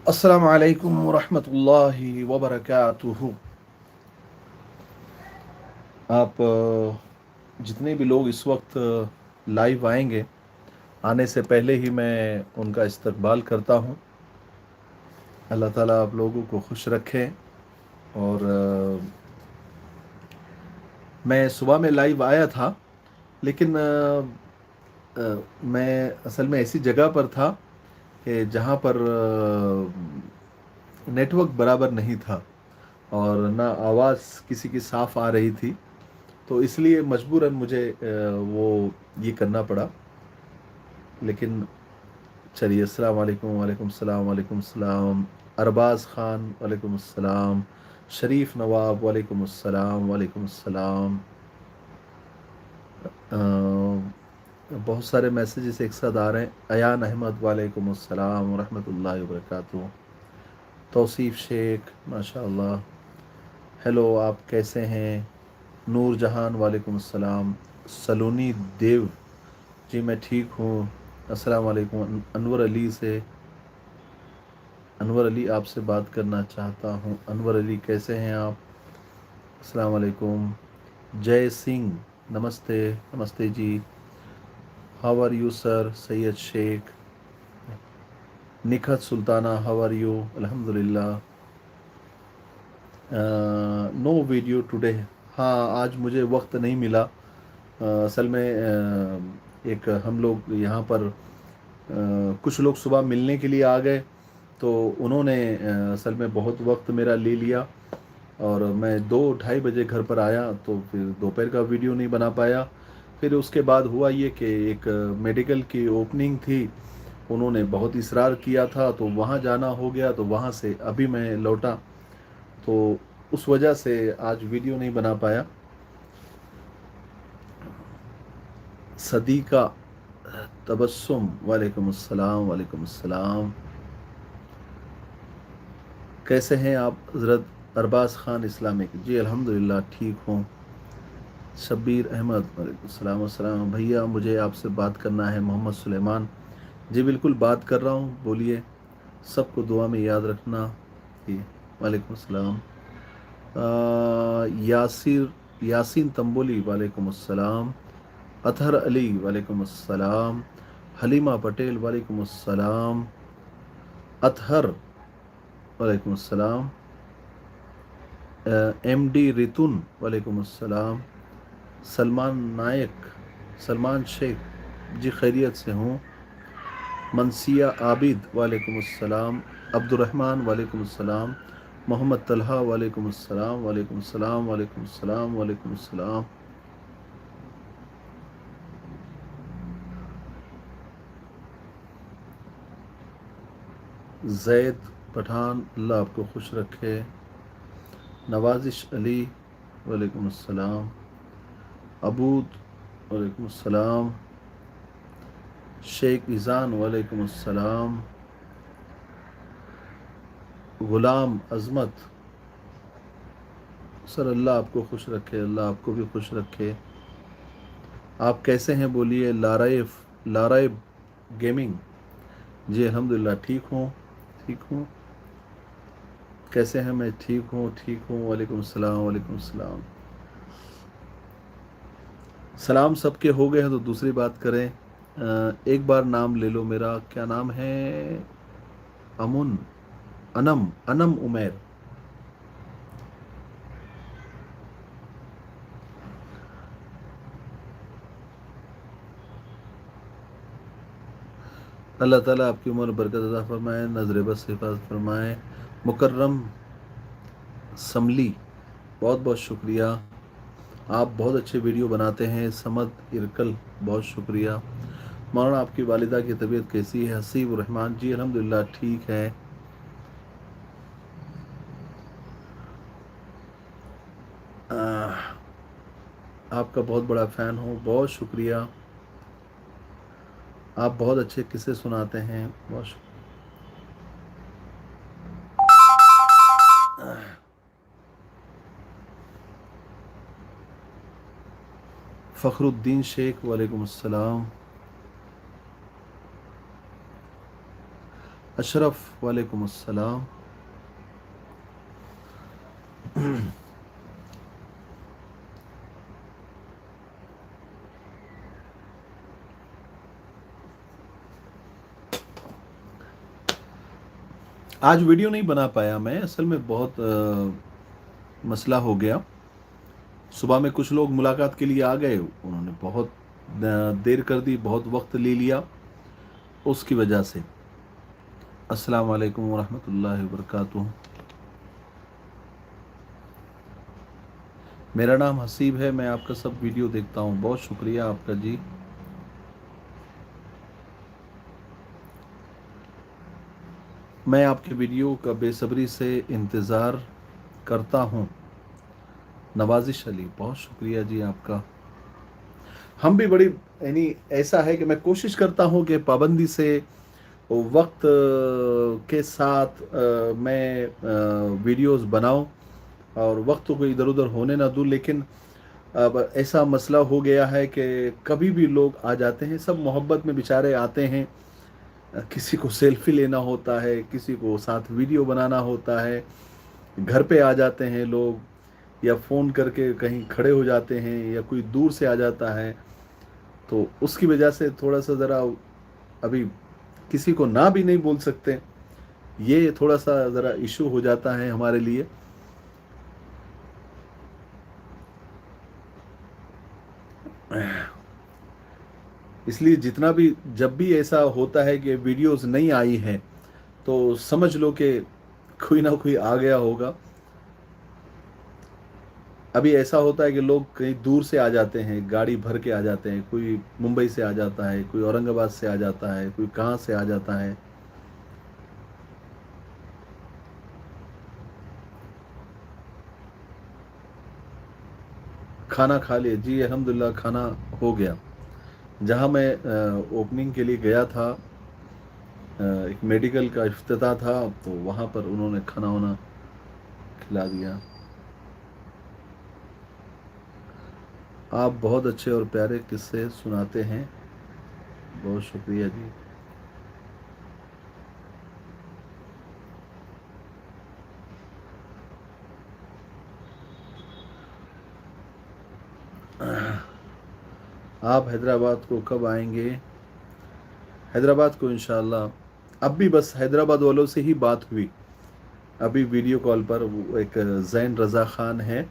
अस्सलाम वालेकुम वरहमतुल्लाहि वबरकातुहू। आप जितने भी लोग इस वक्त लाइव आएंगे, आने से पहले ही मैं उनका इस्तकबाल करता हूँ। अल्लाह ताला आप लोगों को खुश रखे। और मैं सुबह में लाइव आया था, लेकिन मैं असल में ऐसी जगह पर था कि जहाँ पर नेटवर्क बराबर नहीं था और ना आवाज़ किसी की साफ़ आ रही थी, तो इसलिए मजबूरन मुझे वो ये करना पड़ा। लेकिन चलिए, अस्सलाम वालेकुम, वालेकुम सलाम, वालेकुम सलाम। अरबाज़ ख़ान वालेकुम अस्सलाम। शरीफ नवाब वालेकुम अस्सलाम, वालेकुम अस्सलाम। बहुत सारे मैसेजेस एक साथ आ रहे हैं। अयान अहमद वालेकुम अस्सलाम रहमतुल्लाहि व बरकातुहू। तौसीफ़ शेख माशाअल्लाह। हेलो, आप कैसे हैं? नूर जहान वालेकुम अस्सलाम। सलोनी देव जी, मैं ठीक हूँ। अस्सलाम वालेकुम। अनवर अली से, अनवर अली आपसे बात करना चाहता हूँ। अनवर अली, कैसे हैं आप? अस्सलाम वालेकुम। जय सिंह, नमस्ते। नमस्ते जी। How are you sir? Syed Shaikh. Nikhat Sultana, how are you? अल्हम्दुलिल्लाह। No video today. हाँ, आज मुझे वक्त नहीं मिला। असल में एक हम लोग यहाँ पर कुछ लोग सुबह मिलने के लिए आ गए, तो उन्होंने असल में बहुत वक्त मेरा ले लिया और मैं 2-2:30 बजे घर पर आया, तो फिर दोपहर का वीडियो नहीं बना पाया। फिर उसके बाद हुआ ये कि एक मेडिकल की ओपनिंग थी, उन्होंने बहुत इसरार किया था, तो वहाँ जाना हो गया, तो वहाँ से अभी मैं लौटा, तो उस वजह से आज वीडियो नहीं बना पाया। सदीका तबस्सुम वालेकुम अस्सलाम, वालेकुम अस्सलाम। कैसे हैं आप हज़रत अरबाज़ ख़ान इस्लामिक? जी अल्हम्दुलिल्लाह ठीक हूँ। शब्बीर अहमद वालेकुम अस्सलाम, अस्सलाम। भैया मुझे आपसे बात करना है। मोहम्मद सुलेमान, जी बिल्कुल बात कर रहा हूँ, बोलिए। सबको दुआ में याद रखना। जी वालेकुम अस्सलाम। यासिर यासीन तंबोली वालेकुम अस्सलाम। अतहर अली वालेकुम अस्सलाम। हलीमा पटेल वालेकुम अस्सलाम। अतहर वालेकुम अस्सलाम। एम डी रितुन वालेकुम अस्सलाम। सलमान नायक, सलमान शेख, जी खैरियत से हूँ। मनसिया आबिद वालेकुम अस्सलाम। अब्दुर्रहमान वालेकुम अस्सलाम। मोहम्मद तलहा वालेकुम अस्सलाम, वालेकुम अस्सलाम, वालेकुम अस्सलाम, वालेकुम अस्सलाम। जैद पठान, अल्लाह आपको खुश रखे। नवाजिश अली वालेकुम अस्सलाम। अबूद वालेकुम अस्सलाम। शेख इज़ान वालेकुम अस्सलाम। गुलाम अज़मत, सर अल्लाह आपको खुश रखे, अल्लाह आपको भी खुश रखे। आप कैसे हैं बोलिए। लाराइब गेमिंग, जी अल्हम्दुलिल्लाह ठीक हूँ, ठीक हूँ। कैसे हैं? मैं ठीक हूँ, ठीक हूँ। वालेकुम सलाम, वालेकुम सलाम। सलाम सबके हो गए हैं तो दूसरी बात करें। एक बार नाम ले लो मेरा। क्या नाम है? अमुन, अनम, अनम उमैर। अल्लाह ताला आपकी उम्र बरकत अता फरमाए, नजर बस हिफाजत फरमाए। मुकर्रम समली, बहुत बहुत शुक्रिया। आप बहुत अच्छे वीडियो बनाते हैं। समद इरकल, बहुत शुक्रिया। मौलाना आपकी वालिदा की तबीयत कैसी है? हसीब रहमान, जी अल्हम्दुलिल्लाह ठीक है। आपका बहुत बड़ा फ़ैन हूँ, बहुत शुक्रिया। आप बहुत अच्छे किस्से सुनाते हैं, बहुत फ़खरुद्दीन शेख वालेकुम अस्सलाम। अशरफ वालेकुम अस्सलाम। आज वीडियो नहीं बना पाया मैं, असल में बहुत मसला हो गया। सुबह में कुछ लोग मुलाकात के लिए आ गए, उन्होंने बहुत देर कर दी, बहुत वक्त ले लिया, उसकी वजह से। अस्सलाम वालेकुम वरहमतुल्लाहि वबरकातुहू। मेरा नाम हसीब है, मैं आपका सब वीडियो देखता हूँ। बहुत शुक्रिया आपका जी। मैं आपके वीडियो का बेसब्री से इंतज़ार करता हूँ। नवाजिश अली, बहुत शुक्रिया जी आपका। हम भी बड़ी यानी ऐसा है कि मैं कोशिश करता हूँ कि पाबंदी से वक्त के साथ मैं वीडियोस बनाऊं और वक्त को इधर उधर होने ना दूं। लेकिन अब ऐसा मसला हो गया है कि कभी भी लोग आ जाते हैं, सब मोहब्बत में बेचारे आते हैं। किसी को सेल्फी लेना होता है, किसी को साथ वीडियो बनाना होता है, घर पे आ जाते हैं लोग, या फ़ोन करके कहीं खड़े हो जाते हैं, या कोई दूर से आ जाता है। तो उसकी वजह से थोड़ा सा ज़रा अभी किसी को ना भी नहीं बोल सकते, ये थोड़ा सा ज़रा इशू हो जाता है हमारे लिए। इसलिए जितना भी जब भी ऐसा होता है कि वीडियोस नहीं आई है, तो समझ लो कि कोई ना कोई आ गया होगा। अभी ऐसा होता है कि लोग कहीं दूर से आ जाते हैं, गाड़ी भर के आ जाते हैं, कोई मुंबई से आ जाता है, कोई औरंगाबाद से आ जाता है, कोई कहाँ से आ जाता है। खाना खा लिए जी, अल्हम्दुलिल्लाह खाना हो गया। जहाँ मैं ओपनिंग के लिए गया था, एक मेडिकल का इफ्तिताह था, तो वहाँ पर उन्होंने खाना वाना खिला दिया। आप बहुत अच्छे और प्यारे किस्से सुनाते हैं, बहुत शुक्रिया जी। आप हैदराबाद को कब आएंगे? हैदराबाद को इंशाल्लाह। अब भी बस हैदराबाद वालों से ही बात हुई अभी वीडियो कॉल पर। वो एक जैन रज़ा ख़ान है,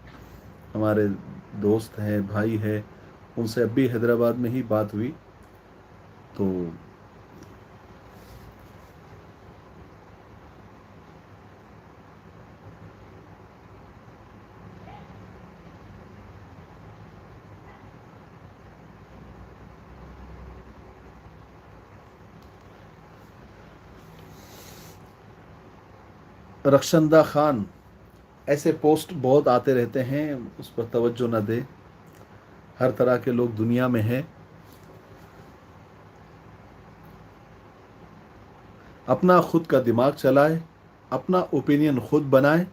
हमारे दोस्त हैं, भाई है, उनसे अभी हैदराबाद में ही बात हुई। तो रक्षंदा खान, ऐसे पोस्ट बहुत आते रहते हैं, उस पर तवज्जो न दे। हर तरह के लोग दुनिया में हैं। अपना खुद का दिमाग चलाए, अपना ओपिनियन खुद बनाए,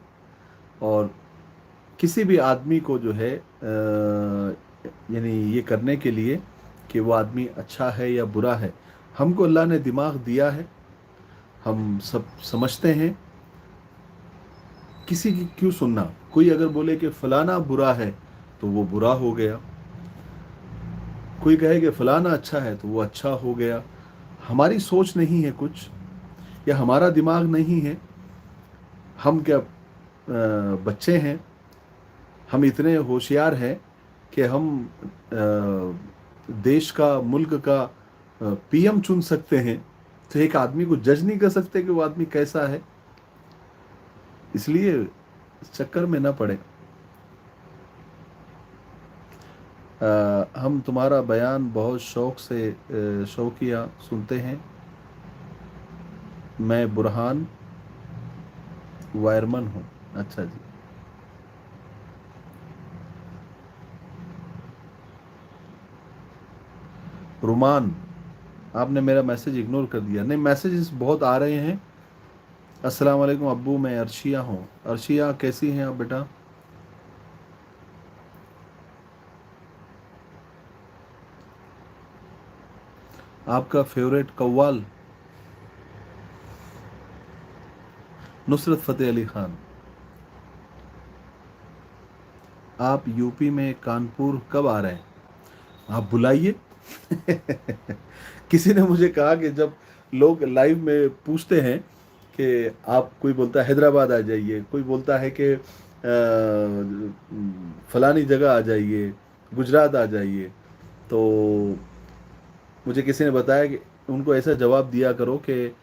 और किसी भी आदमी को जो है यानी ये करने के लिए कि वो आदमी अच्छा है या बुरा है, हमको अल्लाह ने दिमाग दिया है, हम सब समझते हैं। किसी की क्यों सुनना? कोई अगर बोले कि फलाना बुरा है तो वो बुरा हो गया, कोई कहे कि फलाना अच्छा है तो वो अच्छा हो गया। हमारी सोच नहीं है कुछ, या हमारा दिमाग नहीं है। हम क्या बच्चे हैं? हम इतने होशियार हैं कि हम देश का, मुल्क का पीएम चुन सकते हैं। तो एक आदमी को जज नहीं कर सकते कि वो आदमी कैसा है। इसलिए इस चक्कर में ना पड़े। हम तुम्हारा बयान बहुत शौक से शौकिया सुनते हैं। मैं बुरहान वायरमन हूँ। अच्छा जी। रुमान, आपने मेरा मैसेज इग्नोर कर दिया। नहीं, मैसेजेस बहुत आ रहे हैं। अस्सलाम वालेकुम अब्बू, मैं अर्शिया हूँ। अर्शिया, कैसी हैं आप बेटा? आपका फेवरेट कव्वाल? नुसरत फ़तेह अली खान, आप यूपी में कानपुर कब आ रहे हैं? आप बुलाइए। किसी ने मुझे कहा कि जब लोग लाइव में पूछते हैं कि आप, कोई बोलता है हैदराबाद आ जाइए, कोई बोलता है कि फलानी जगह आ जाइए, गुजरात आ जाइए, तो मुझे किसी ने बताया कि उनको ऐसा जवाब दिया करो कि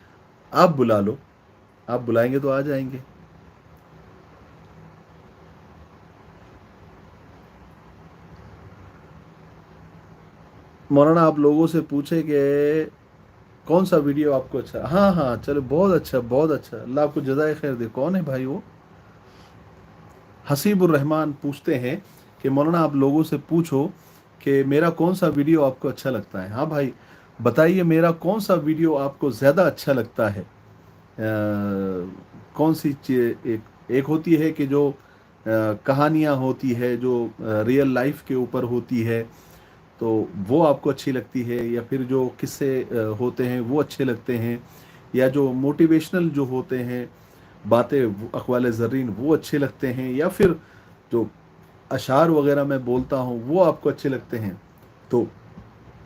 आप बुला लो, आप बुलाएंगे तो आ जाएंगे। मौलाना आप लोगों से पूछे कि कौन सा वीडियो आपको अच्छा, हाँ हाँ चलो, बहुत अच्छा बहुत अच्छा, अल्लाह आपको जज़ाए खैर दे। कौन है भाई वो? हसीबुर रहमान पूछते हैं कि मौलाना आप लोगों से पूछो कि मेरा कौन सा वीडियो आपको अच्छा लगता है। हाँ भाई, बताइए मेरा कौन सा वीडियो आपको ज़्यादा अच्छा लगता है। कौन सी चीज़, एक होती है कि जो कहानियाँ होती है, जो रियल लाइफ के ऊपर होती है, तो वो आपको अच्छी लगती है, या फिर जो किस्से होते हैं वो अच्छे लगते हैं, या जो मोटिवेशनल जो होते हैं बातें, अक़वाल ज़र्रीन, वो अच्छे लगते हैं, या फिर जो अशार वगैरह मैं बोलता हूँ वो आपको अच्छे लगते हैं? तो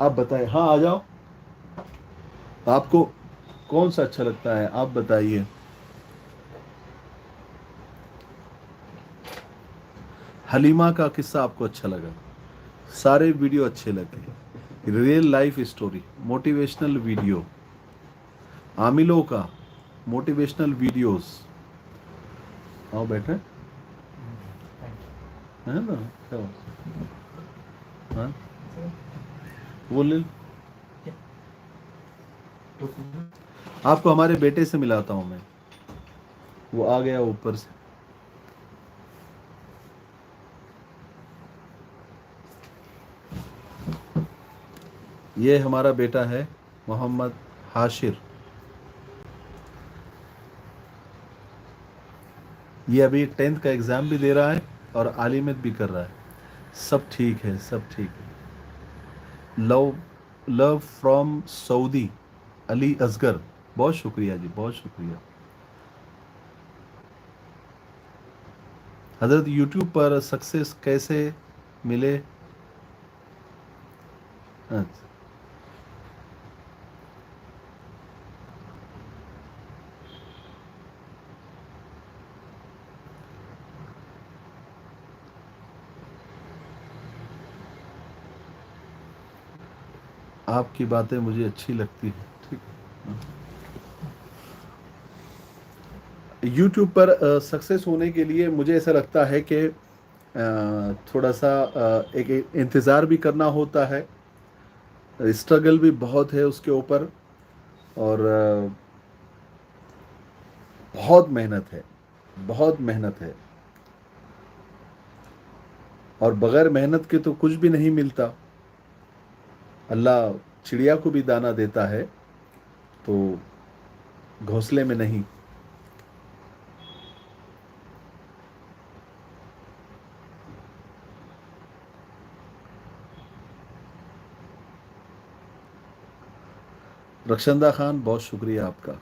आप बताएं। हाँ आ जाओ, आपको कौन सा अच्छा लगता है आप बताइए। हलीमा का किस्सा आपको अच्छा लगा? सारे वीडियो अच्छे लगे? Real life story, motivational video, आमिलों का मोटिवेशनल वीडियोस। आओ बैठे, है ना, क्या हाँ वो ले, आपको हमारे बेटे से मिलाता हूँ मैं, वो आ गया ऊपर से। ये हमारा बेटा है मोहम्मद हाशिर, ये अभी 10th का एग्ज़ाम भी दे रहा है और आलिमत भी कर रहा है। सब ठीक है, सब ठीक है। Love, love from Saudi, Ali Asghar, बहुत शुक्रिया जी, बहुत शुक्रिया। हज़रत यूट्यूब पर सक्सेस कैसे मिले? अच्छा, आपकी बातें मुझे अच्छी लगती है, ठीक। यूट्यूब पर सक्सेस होने के लिए मुझे ऐसा लगता है कि थोड़ा सा एक इंतज़ार भी करना होता है, स्ट्रगल भी बहुत है उसके ऊपर, और बहुत मेहनत है, बहुत मेहनत है, और बगैर मेहनत के तो कुछ भी नहीं मिलता। अल्लाह चिड़िया को भी दाना देता है, तो घोंसले में नहीं। रक्षंदा खान, बहुत शुक्रिया आपका।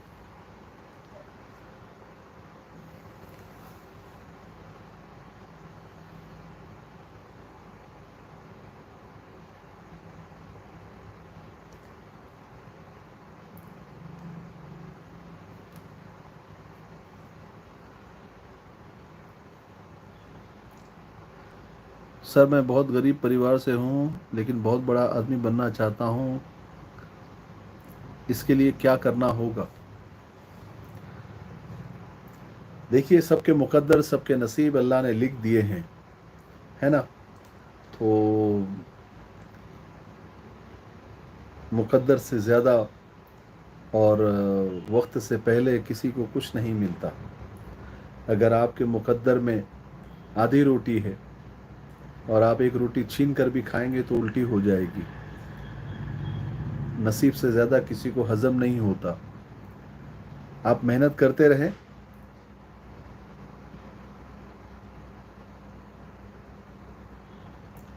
सर मैं बहुत गरीब परिवार से हूँ, लेकिन बहुत बड़ा आदमी बनना चाहता हूँ, इसके लिए क्या करना होगा? देखिए, सबके मुकद्दर, सबके नसीब अल्लाह ने लिख दिए हैं, है ना। तो मुकद्दर से ज़्यादा और वक्त से पहले किसी को कुछ नहीं मिलता। अगर आपके मुकद्दर में आधी रोटी है और आप एक रोटी छीन कर भी खाएंगे तो उल्टी हो जाएगी। नसीब से ज़्यादा किसी को हज़म नहीं होता। आप मेहनत करते रहें।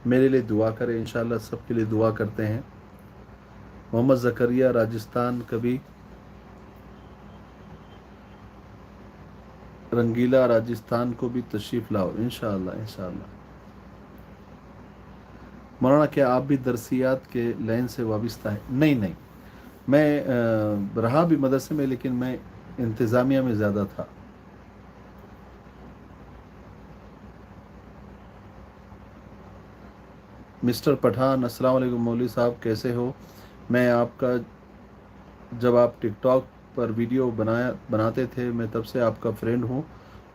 मेरे लिए दुआ करें, इंशाल्लाह सबके लिए दुआ करते हैं। मोहम्मद ज़करिया, राजस्थान, कभी रंगीला राजस्थान को भी तशरीफ़ लाओ इंशाअल्लाह इंशाअल्लाह। मौलाना क्या आप भी दरसियात के लाइन से वाबस्ता है? नहीं नहीं, मैं रहा भी मदरसे में, लेकिन मैं इंतज़ामिया में ज़्यादा था। मिस्टर पठान, अस्सलाम वालेकुम मौलवी साहब, कैसे हो? मैं आपका जब आप टिकटॉक पर वीडियो बनाते थे, मैं तब से आपका फ्रेंड हूँ।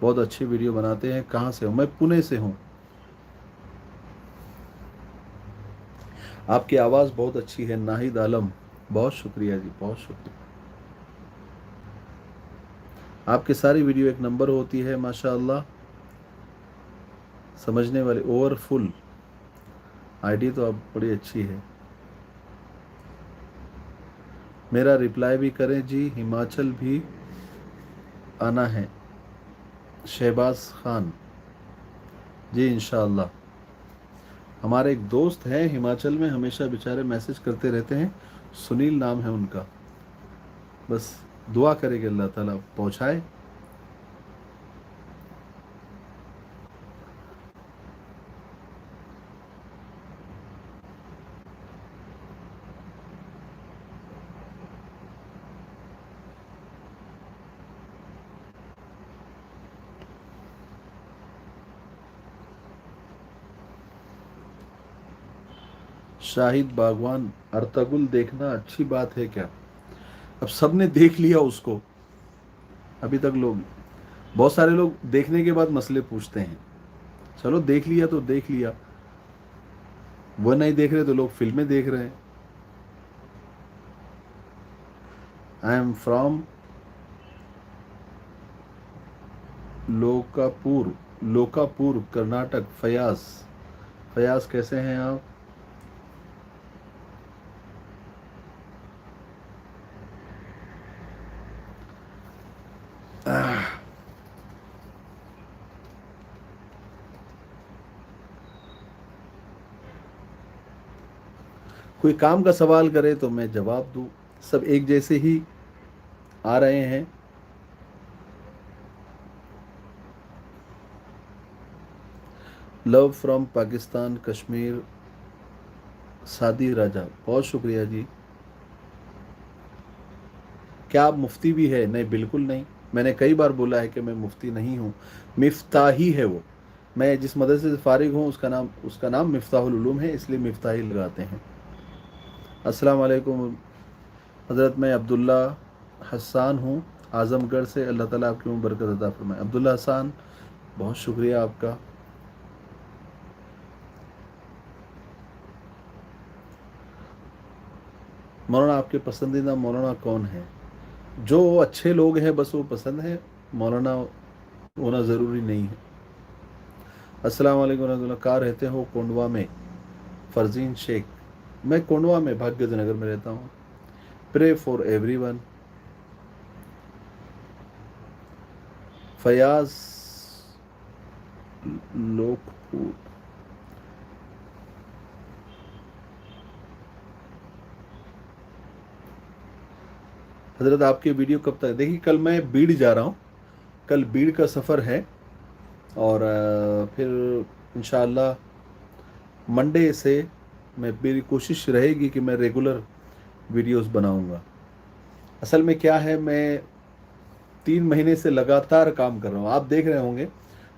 बहुत अच्छी वीडियो बनाते हैं। कहाँ से हो? मैं पुणे से हूँ। आपकी आवाज़ बहुत अच्छी है। नाहिद आलम, बहुत शुक्रिया जी, बहुत शुक्रिया। आपकी सारी वीडियो एक नंबर होती है माशाअल्लाह। समझने वाले ओवरफुल। आईडी तो अब बड़ी अच्छी है। मेरा रिप्लाई भी करें जी। हिमाचल भी आना है। शहबाज खान जी, इंशाअल्लाह। हमारे एक दोस्त हैं हिमाचल में, हमेशा बेचारे मैसेज करते रहते हैं। सुनील नाम है उनका। बस दुआ करें अल्लाह ताला पहुँचाए। शाहिद बागवान, अर्तगुल देखना अच्छी बात है क्या? अब सबने देख लिया उसको। अभी तक लोग, बहुत सारे लोग देखने के बाद मसले पूछते हैं। चलो देख लिया तो देख लिया, वो नहीं देख रहे तो लोग फिल्में देख रहे हैं। I am from Lokapur, Lokapur Karnataka. Fayaz, Fayaz कैसे हैं आप? कोई काम का सवाल करे तो मैं जवाब दूं। सब एक जैसे ही आ रहे हैं। लव फ्रॉम पाकिस्तान कश्मीर, सादी राजा, बहुत शुक्रिया जी। क्या आप मुफ्ती भी है? नहीं, बिल्कुल नहीं। मैंने कई बार बोला है कि मैं मुफ्ती नहीं हूँ। मिफ्ताही है वो। मैं जिस मदरसे से फारिग हूँ उसका नाम मिफ्ताहुल उलूम है, इसलिए मिफ्ताही लगाते हैं। अस्सलाम वालेकुम हज़रत, मैं अब्दुल्ला हसान हूँ आज़मगढ़ से। अल्लाह ताला आपकी उम्र बरकत अता फरमाए। अब्दुल्ला हसान, बहुत शुक्रिया आपका। मौलाना आपके पसंदीदा मौलाना कौन है? जो अच्छे लोग हैं बस वो पसंद है, मौलाना होना ज़रूरी नहीं है। अस्सलाम वालेकुम रहमतुल्लाह। कहाँ रहते हो? कोंडवा में। फरजीन शेख, मैं कोंडवा में भाग्यनगर नगर में रहता हूँ। Pray for everyone. Fayaz Lokpur, हजरत आपकी वीडियो कब तक? देखिए कल मैं बीड़ जा रहा हूँ, कल बीड़ का सफ़र है, और फिर इंशाअल्लाह मंडे से मैं, मेरी कोशिश रहेगी कि मैं रेगुलर वीडियोस बनाऊंगा। असल में क्या है, मैं 3 महीने से लगातार काम कर रहा हूँ। आप देख रहे होंगे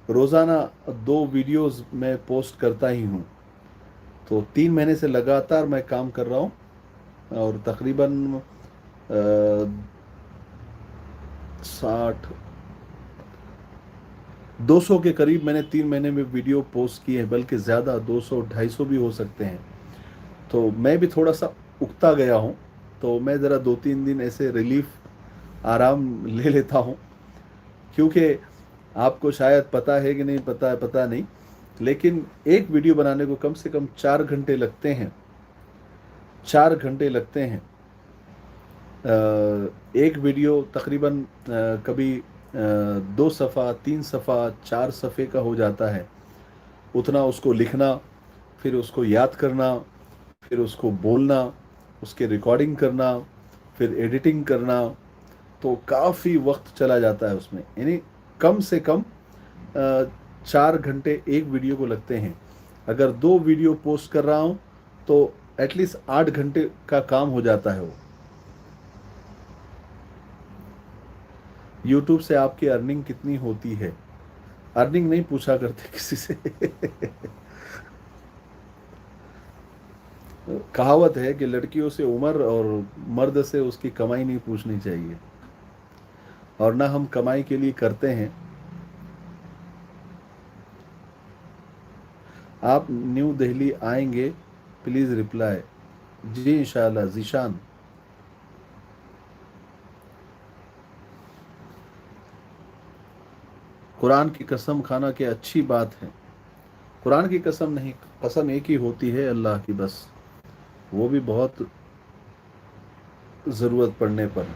रोज़ाना 2 वीडियोस मैं पोस्ट करता ही हूँ। तो 3 महीने से लगातार मैं काम कर रहा हूँ, और तकरीबन 60 200 के करीब मैंने 3 महीने में वीडियो पोस्ट किए हैं, बल्कि ज़्यादा 200 250 भी हो सकते हैं। तो मैं भी थोड़ा सा उगता गया हूँ, तो मैं ज़रा 2-3 दिन ऐसे रिलीफ आराम ले लेता हूँ। क्योंकि आपको शायद पता है कि नहीं पता है, पता नहीं, लेकिन एक वीडियो बनाने को कम से कम 4 घंटे लगते हैं। 4 घंटे लगते हैं। एक वीडियो तकरीबन कभी 2 सफ़ा 3 सफ़ा 4 सफ़े का हो जाता है। उतना उसको लिखना, फिर उसको याद करना, फिर उसको बोलना, उसके रिकॉर्डिंग करना, फिर एडिटिंग करना, तो काफ़ी वक्त चला जाता है उसमें। यानी कम से कम 4 घंटे एक वीडियो को लगते हैं। अगर 2 वीडियो पोस्ट कर रहा हूँ तो एटलीस्ट 8 घंटे का काम हो जाता है वो। यूट्यूब से आपकी अर्निंग कितनी होती है? अर्निंग नहीं पूछा करते किसी से। कहावत है कि लड़कियों से उम्र और मर्द से उसकी कमाई नहीं पूछनी चाहिए, और ना हम कमाई के लिए करते हैं। आप न्यू दिल्ली आएंगे प्लीज़ रिप्लाई। जी इंशाल्लाह जीशान। कुरान की कसम खाना की अच्छी बात है। कुरान की कसम नहीं, कसम एक ही होती है अल्लाह की बस, वो भी बहुत ज़रूरत पड़ने पर।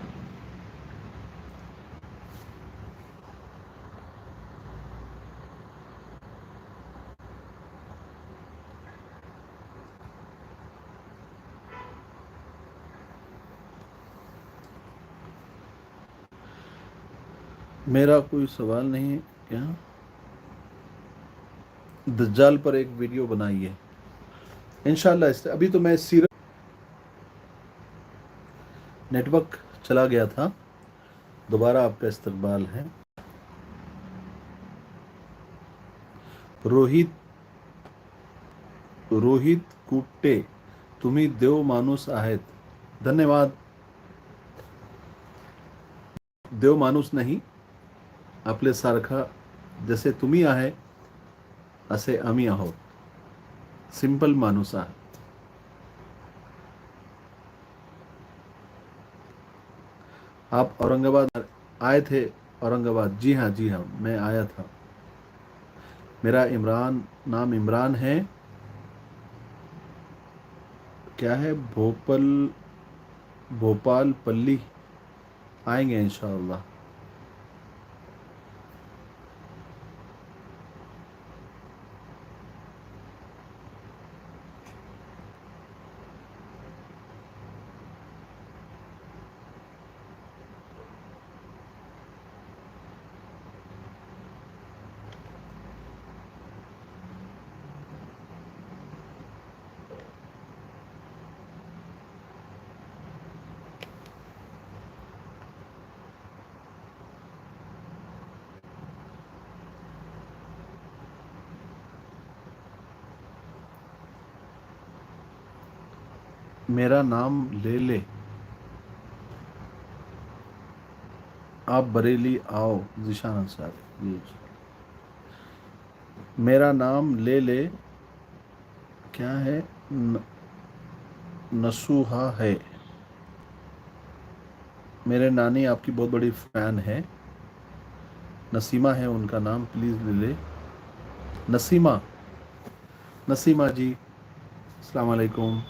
मेरा कोई सवाल नहीं है क्या? दज्जाल पर एक वीडियो बनाइए इंशाल्लाह। इस अभी तो मैं सीरत, नेटवर्क चला गया था, दोबारा आपका इस्तकबाल है। रोहित रोहित कुट्टे, तुम्ही देव माणूस आहेत। धन्यवाद। देव माणूस नाही, आपले सारखा जसे तुम्ही आहे असे आम्ही आहोत, सिंपल माणूस आहे। आप औरंगाबाद आए थे? औरंगाबाद, जी हाँ जी हाँ, मैं आया था। मेरा नाम इमरान है। क्या है? भोपाल पल्ली। आएंगे इंशाअल्लाह। मेरा नाम ले ले, आप बरेली आओ। जीशान अंसारी जी। मेरा नाम ले ले, क्या है? नसूहा है। मेरे नानी आपकी बहुत बड़ी फैन है, नसीमा है उनका नाम, प्लीज़ ले ले। नसीमा, नसीमा जी अस्सलाम वालेकुम।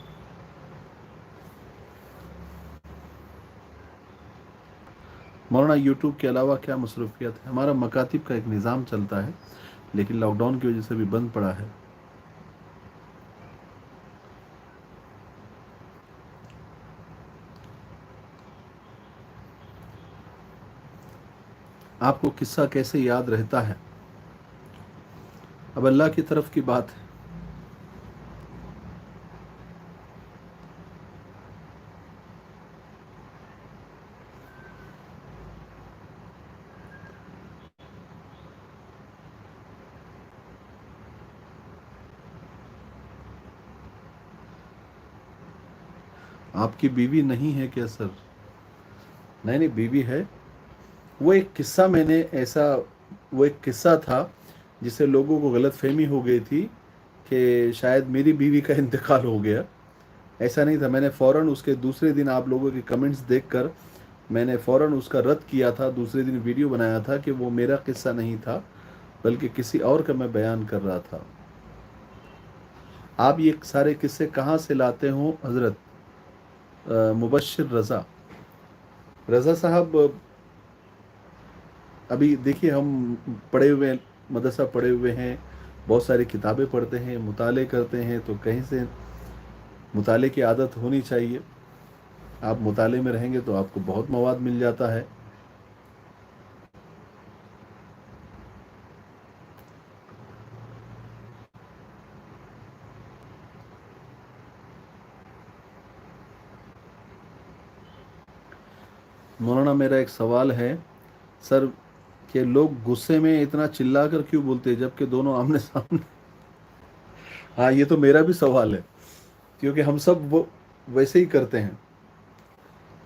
मौलाना यूट्यूब के अलावा क्या मसरूफियत है? हमारा मकातिब का एक निज़ाम चलता है, लेकिन लॉकडाउन की वजह से भी बंद पड़ा है। आपको किस्सा कैसे याद रहता है? अब अल्लाह की तरफ की बात है। आपकी बीवी नहीं है क्या सर? नहीं नहीं, बीवी है। वो एक किस्सा मैंने ऐसा, वो एक किस्सा था जिससे लोगों को गलत फहमी हो गई थी कि शायद मेरी बीवी का इंतकाल हो गया। ऐसा नहीं था। मैंने फ़ौरन उसके दूसरे दिन आप लोगों के कमेंट्स देखकर मैंने फ़ौरन उसका रद्द किया था। दूसरे दिन वीडियो बनाया था कि वो मेरा किस्सा नहीं था, बल्कि किसी और का मैं बयान कर रहा था। आप ये सारे किस्से कहाँ से लाते हो हज़रत? मुबश्शिर रज़ा। रज़ा साहब, अभी देखिए हम पढ़े हुए, मदरसा पढ़े हुए हैं, बहुत सारी किताबें पढ़ते हैं, मुताले करते हैं, तो कहीं से मुताले की आदत होनी चाहिए। आप मुताले में रहेंगे तो आपको बहुत मवाद मिल जाता है। मौलाना मेरा एक सवाल है सर कि लोग गुस्से में इतना चिल्ला कर क्यों बोलते हैं जबकि दोनों आमने सामने। हाँ, ये तो मेरा भी सवाल है, क्योंकि हम सब वो वैसे ही करते हैं,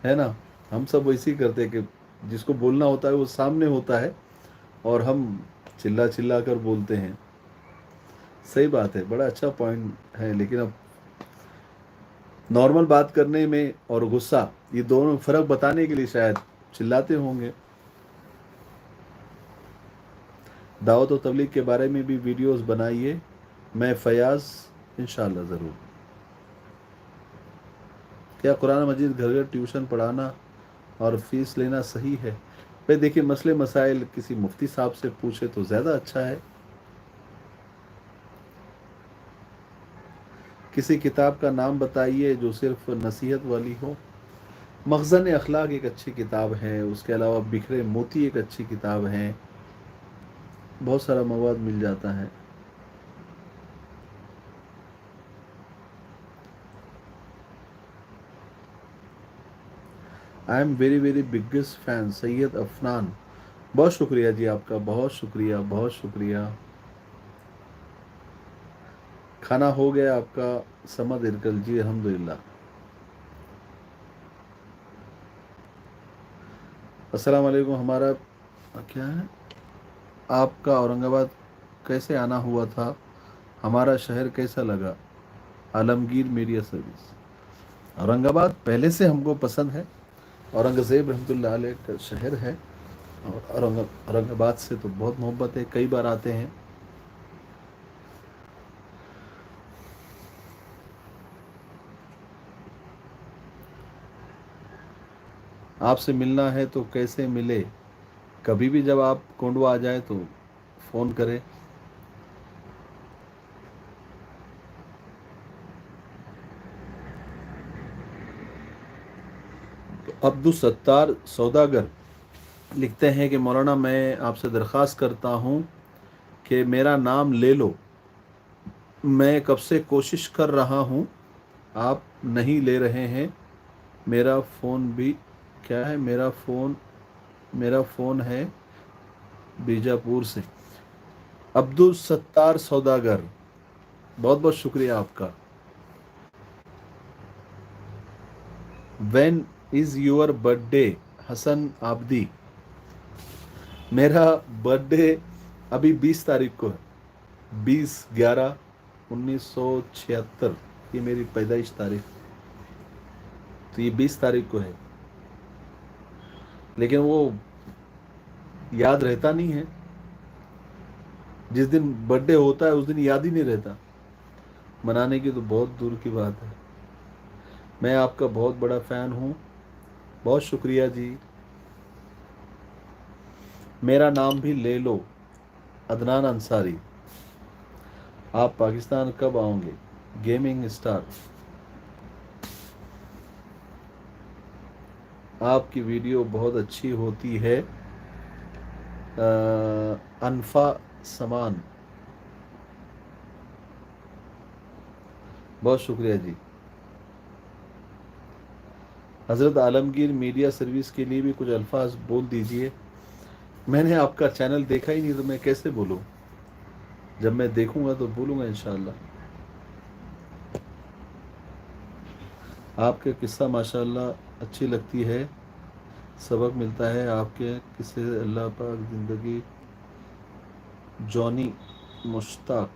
है ना। हम सब वैसे ही करते हैं कि जिसको बोलना होता है वो सामने होता है और हम चिल्ला चिल्ला कर बोलते हैं। सही बात है, बड़ा अच्छा पॉइंट है। लेकिन अब नॉर्मल बात करने में और गुस्सा, ये दोनों फर्क बताने के लिए शायद चिल्लाते होंगे। दावत और तबलीग के बारे में भी वीडियोस बनाइए। मैं फयाज, इंशाल्लाह ज़रूर। क्या कुरान मजीद घर घर ट्यूशन पढ़ाना और फीस लेना सही है? भाई देखिए, मसले मसाइल किसी मुफ्ती साहब से पूछे तो ज़्यादा अच्छा है। किसी किताब का नाम बताइए जो सिर्फ नसीहत वाली हो। मखज़न अखलाक एक अच्छी किताब है, उसके अलावा बिखरे मोती एक अच्छी किताब है, बहुत सारा मवाद मिल जाता है। I am very very biggest fan Syed Afnan. बहुत शुक्रिया जी आपका, बहुत शुक्रिया, बहुत शुक्रिया। खाना हो गया आपका? समद इरकल जी, अल्हम्दुलिल्लाह। अस्सलाम वालेकुम। हमारा क्या है, आपका औरंगाबाद कैसे आना हुआ था? हमारा शहर कैसा लगा? Alamgir media service. औरंगाबाद पहले से हमको पसंद है। औरंगज़ेब रहमतुल्लाह अलैह का शहर है और औरंगाबाद से तो बहुत मोहब्बत है, कई बार आते हैं। आपसे मिलना है तो कैसे मिले? कभी भी जब आप कोंडवा आ जाए तो फ़ोन करें। अब्दुल सत्तार सौदागर लिखते हैं कि मौलाना मैं आपसे दरख्वास्त करता हूँ कि मेरा नाम ले लो। मैं कब से कोशिश कर रहा हूँ, आप नहीं ले रहे हैं। मेरा फ़ोन भी क्या है, मेरा फ़ोन है बीजापुर से। अब्दुल सत्तार सौदागर, बहुत बहुत शुक्रिया आपका। When is your birthday Hasan Abdi? मेरा बर्थडे अभी 20 तारीख को है, 20/11/1976, ये मेरी पैदाइश तारीख, तो ये 20 तारीख को है। लेकिन वो याद रहता नहीं है। जिस दिन बर्थडे होता है उस दिन याद ही नहीं रहता। मनाने की तो बहुत दूर की बात है। मैं आपका बहुत बड़ा फ़ैन हूँ, बहुत शुक्रिया जी। मेरा नाम भी ले लो, अदनान अंसारी। आप पाकिस्तान कब आओगे? Gaming star. आपकी वीडियो बहुत अच्छी होती है। अनफा समान, बहुत शुक्रिया जी। हज़रत आलमगीर मीडिया सर्विस के लिए भी कुछ अल्फाज बोल दीजिए। मैंने आपका चैनल देखा ही नहीं तो मैं कैसे बोलूँ? जब मैं देखूंगा तो बोलूँगा इंशाल्लाह। आपके किस्सा माशाल्लाह अच्छी लगती है, सबक मिलता है आपके किस्से से। अल्लाह पाक ज़िंदगी। जॉनी मुश्ताक।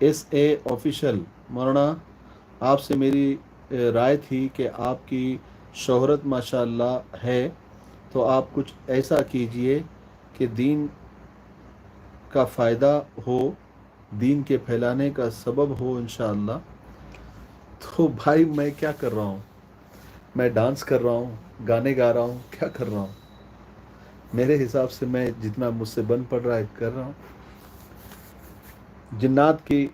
SA official. मौलाना आपसे मेरी राय थी कि आपकी शोहरत माशाल्लाह है, तो आप कुछ ऐसा कीजिए कि दीन का फ़ायदा हो, दीन के फैलाने का सबब हो इंशाअल्लाह। तो भाई मैं क्या कर रहा हूँ? मैं डांस कर रहा हूँ, गाने गा रहा हूँ, क्या कर रहा हूँ? मेरे हिसाब से मैं जितना मुझसे बन पड़ रहा है कर रहा हूँ। जिन्नात की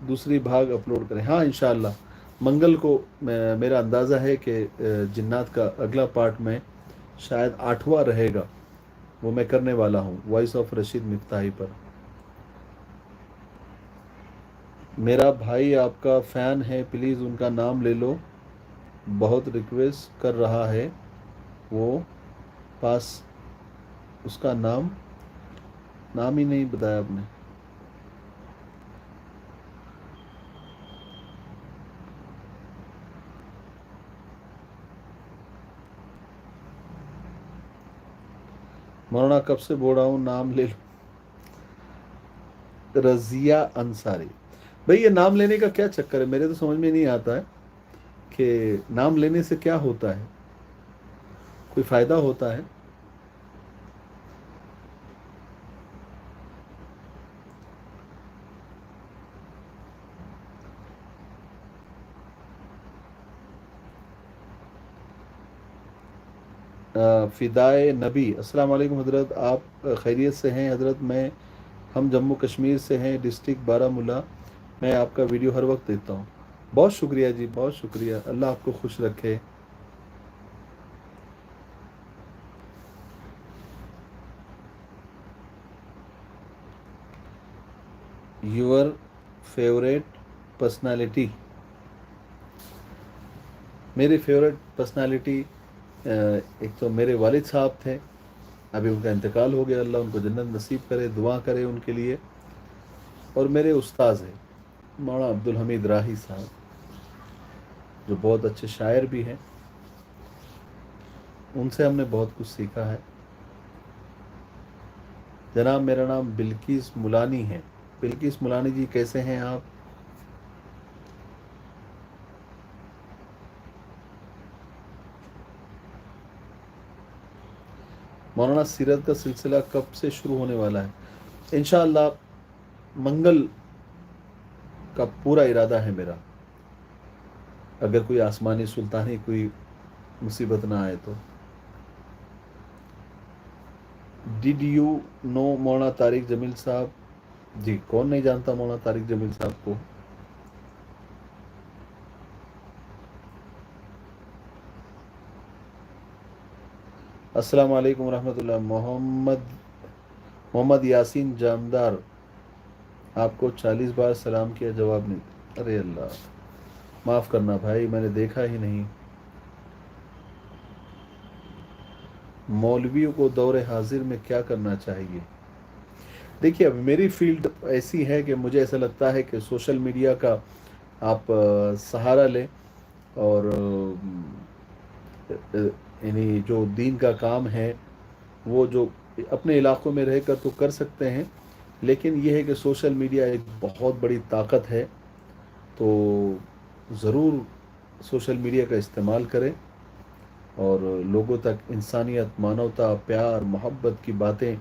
दूसरी भाग अपलोड करें। हाँ इंशाअल्लाह मंगल को मेरा अंदाज़ा है कि जिन्नात का अगला पार्ट में शायद 8वां रहेगा। वो मैं करने वाला हूँ वॉइस ऑफ रशीद मिफ्ताही पर। मेरा भाई आपका फ़ैन है, प्लीज़ उनका नाम ले लो, बहुत रिक्वेस्ट कर रहा है वो। पास उसका नाम नाम ही नहीं बताया आपने। मौलाना कब से बोल रहा हूँ नाम ले लो। रजिया अंसारी। भाई ये नाम लेने का क्या चक्कर है, मेरे तो समझ में नहीं आता है कि नाम लेने से क्या होता है, कोई फ़ायदा होता है? फ़िदाए नबी, अस्सलाम वालेकुम हज़रत, आप खैरियत से हैं हज़रत? हम जम्मू कश्मीर से हैं, डिस्ट्रिक्ट बारामूला। मैं आपका वीडियो हर वक्त देखता हूँ। बहुत शुक्रिया जी, बहुत शुक्रिया, अल्लाह आपको खुश रखे। Your favourite personality? मेरी फेवरेट पर्सनालिटी एक तो मेरे वालिद साहब थे, अभी उनका इंतकाल हो गया, अल्लाह उनको जन्नत नसीब करे, दुआ करे उनके लिए। और मेरे उस्ताद हैं मौलाना अब्दुल हमीद राही साहब, जो बहुत अच्छे शायर भी हैं, उनसे हमने बहुत कुछ सीखा है। जनाब मेरा नाम बिल्किस मुलानी है। बिल्किस मुलानी जी, कैसे हैं आप? मौलाना सीरत का सिलसिला कब से शुरू होने वाला है? इंशाअल्लाह मंगल का पूरा इरादा है मेरा, अगर कोई आसमानी सुल्तानी कोई मुसीबत ना आए तो। डिड यू नो मौलाना तारिक जमील साहब? जी, कौन नहीं जानता मौलाना तारिक जमील साहब को। अस्सलाम वालेकुम रहमतुल्लाह। मोहम्मद यासीन जामदार, आपको 40 बार सलाम किया, जवाब नहीं। अरे अल्लाह, माफ़ करना भाई, मैंने देखा ही नहीं। मौलवियों को दौरे हाजिर में क्या करना चाहिए? देखिए, अब मेरी फील्ड ऐसी है कि मुझे ऐसा लगता है कि सोशल मीडिया का आप सहारा लें, और यानी जो दीन का काम है वो जो अपने इलाकों में रहकर तो कर सकते हैं, लेकिन यह है कि सोशल मीडिया एक बहुत बड़ी ताकत है, तो ज़रूर सोशल मीडिया का इस्तेमाल करें और लोगों तक इंसानियत, मानवता, प्यार, मोहब्बत की बातें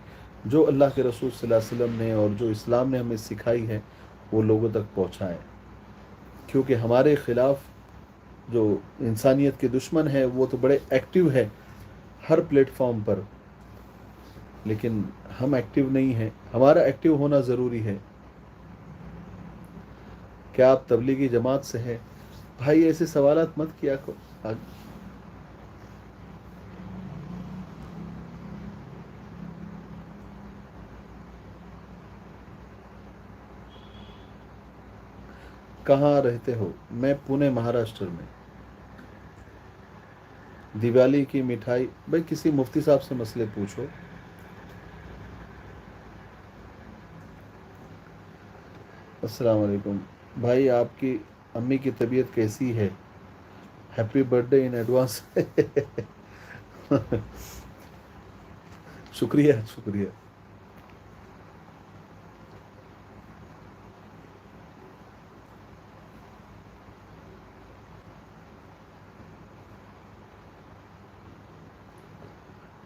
जो अल्लाह के रसूल सल्लल्लाहु अलैहि वसल्लम ने और जो इस्लाम ने हमें सिखाई है वो लोगों तक पहुँचाएँ। क्योंकि हमारे ख़िलाफ़ जो इंसानियत के दुश्मन है वो तो बड़े एक्टिव है हर प्लेटफॉर्म पर, लेकिन हम एक्टिव नहीं हैं। हमारा एक्टिव होना ज़रूरी है। क्या आप तबलीगी जमात से हैं? भाई ऐसे सवालात मत किया को। कहाँ रहते हो? मैं पुणे महाराष्ट्र में। दिवाली की मिठाई, भाई किसी मुफ्ती साहब से मसले पूछो। अस्सलाम वालेकुम भाई, आपकी अम्मी की तबीयत कैसी है? Happy birthday in advance. शुक्रिया शुक्रिया।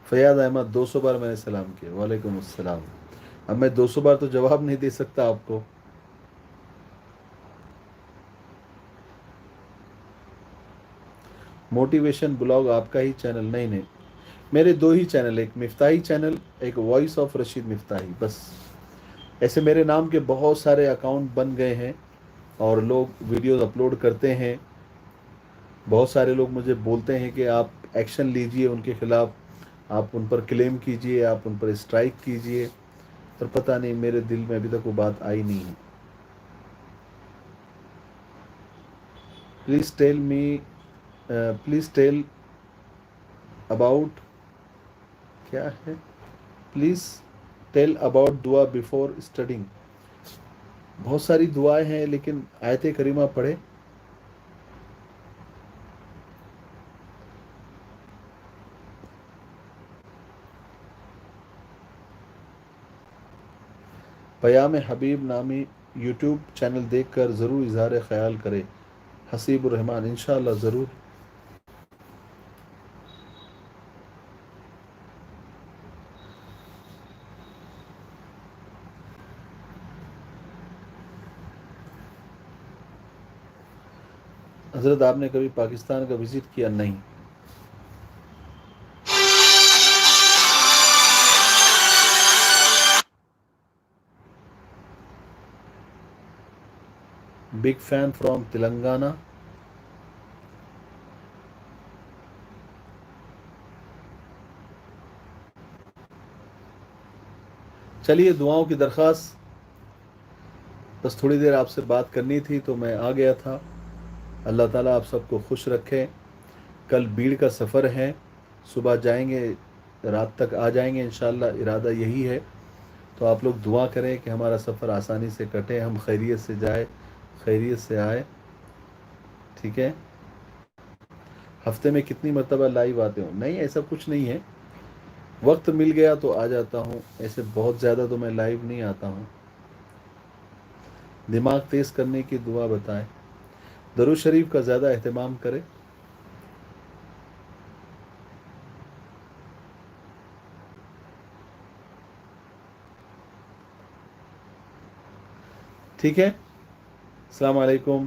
फयाद अहमद, 200 बार मैंने सलाम किया। वालेकुम अस्सलाम। अब मैं 200 बार तो जवाब नहीं दे सकता आपको। मोटिवेशन ब्लॉग आपका ही चैनल? नहीं नहीं, मेरे दो ही चैनल, एक मिफ्ताही चैनल, एक वॉइस ऑफ रशीद मिफ्ताही, बस। ऐसे मेरे नाम के बहुत सारे अकाउंट बन गए हैं और लोग वीडियोस अपलोड करते हैं। बहुत सारे लोग मुझे बोलते हैं कि आप एक्शन लीजिए उनके ख़िलाफ़, آپ ان پر کلیم کیجئے، آپ ان پر اسٹرائک کیجئے، پر پتہ نہیں میرے دل میں ابھی تک وہ بات آئی نہیں ہے. Please tell me, please tell about, کیا ہے، پلیز ٹیل اباؤٹ دعا بیفور اسٹڈنگ. بہت ساری دعائیں ہیں لیکن آیت کریمہ پڑھے. پیام حبیب نامی یوٹیوب چینل دیکھ کر ضرور اظہار خیال کرے. حسیب الرحمان، انشاءاللہ ضرور. حضرت آپ نے کبھی پاکستان کا وزٹ کیا؟ نہیں. Big fan from Telangana. چلیے، دعاؤں کی درخواست. بس تھوڑی دیر آپ سے بات کرنی تھی تو میں آ گیا تھا. اللہ تعالیٰ آپ سب کو خوش رکھے. کل بیڑ کا سفر ہے، صبح جائیں گے، رات تک آ جائیں گے انشاءاللہ. ارادہ یہی ہے. تو آپ لوگ دعا کریں کہ ہمارا سفر آسانی سے کٹے، ہم خیریت سے جائے، خیریت سے آئے. ٹھیک ہے. ہفتے میں کتنی مرتبہ لائیو آتے ہوں؟ نہیں، ایسا کچھ نہیں ہے. وقت مل گیا تو آ جاتا ہوں، ایسے بہت زیادہ تو میں لائیو نہیں آتا ہوں. دماغ تیز کرنے کی دعا بتائیں. درود شریف کا زیادہ اہتمام کریں. ٹھیک ہے. السلام علیکم.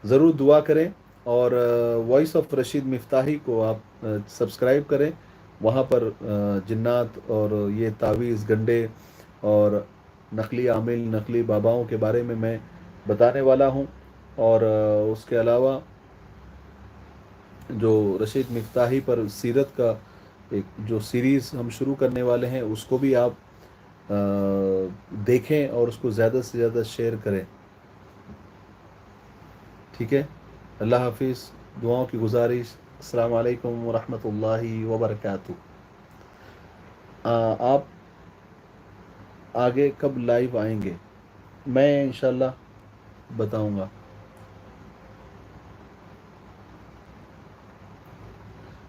ضرور دعا کریں، اور وائس آف رشید مفتاحی کو آپ سبسکرائب کریں. وہاں پر جنات اور یہ تعویذ گنڈے اور نقلی عامل، نقلی باباؤں کے بارے میں بتانے والا ہوں. اور اس کے علاوہ جو رشید مفتاحی پر سیرت کا ایک جو سیریز ہم شروع کرنے والے ہیں، اس کو بھی آپ دیکھیں اور اس کو زیادہ سے زیادہ شیئر کریں. ٹھیک ہے. اللہ حافظ. دعاؤں کی گزارش. السلام علیکم ورحمۃ اللہ وبرکاتہ. آپ آگے کب لائیو آئیں گے؟ میں انشاءاللہ بتاؤں گا.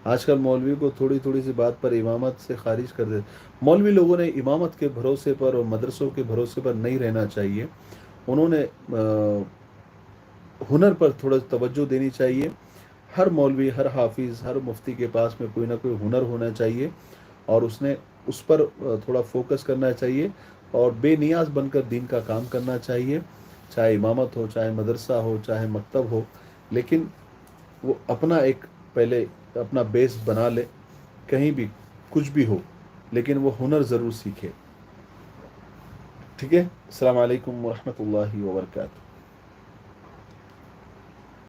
آج کل مولوی کو تھوڑی تھوڑی سی بات پر امامت سے خارج کر دے. مولوی لوگوں نے امامت کے بھروسے پر اور مدرسوں کے بھروسے پر نہیں رہنا چاہیے. انہوں نے ہنر پر تھوڑا توجہ دینی چاہیے. ہر مولوی، ہر حافظ، ہر مفتی کے پاس میں کوئی نہ کوئی ہنر ہونا چاہیے، اور اس نے اس پر تھوڑا فوکس کرنا چاہیے، اور بے نیاز بن کر دین کا کام کرنا چاہیے. چاہے امامت ہو، چاہے مدرسہ ہو، چاہے مکتب ہو، لیکن وہ اپنا ایک پہلے اپنا بیس بنا لے. کہیں بھی کچھ بھی ہو، لیکن وہ ہنر ضرور سیکھے. ٹھیک ہے. السلام علیکم ورحمۃ اللہ وبرکاتہ.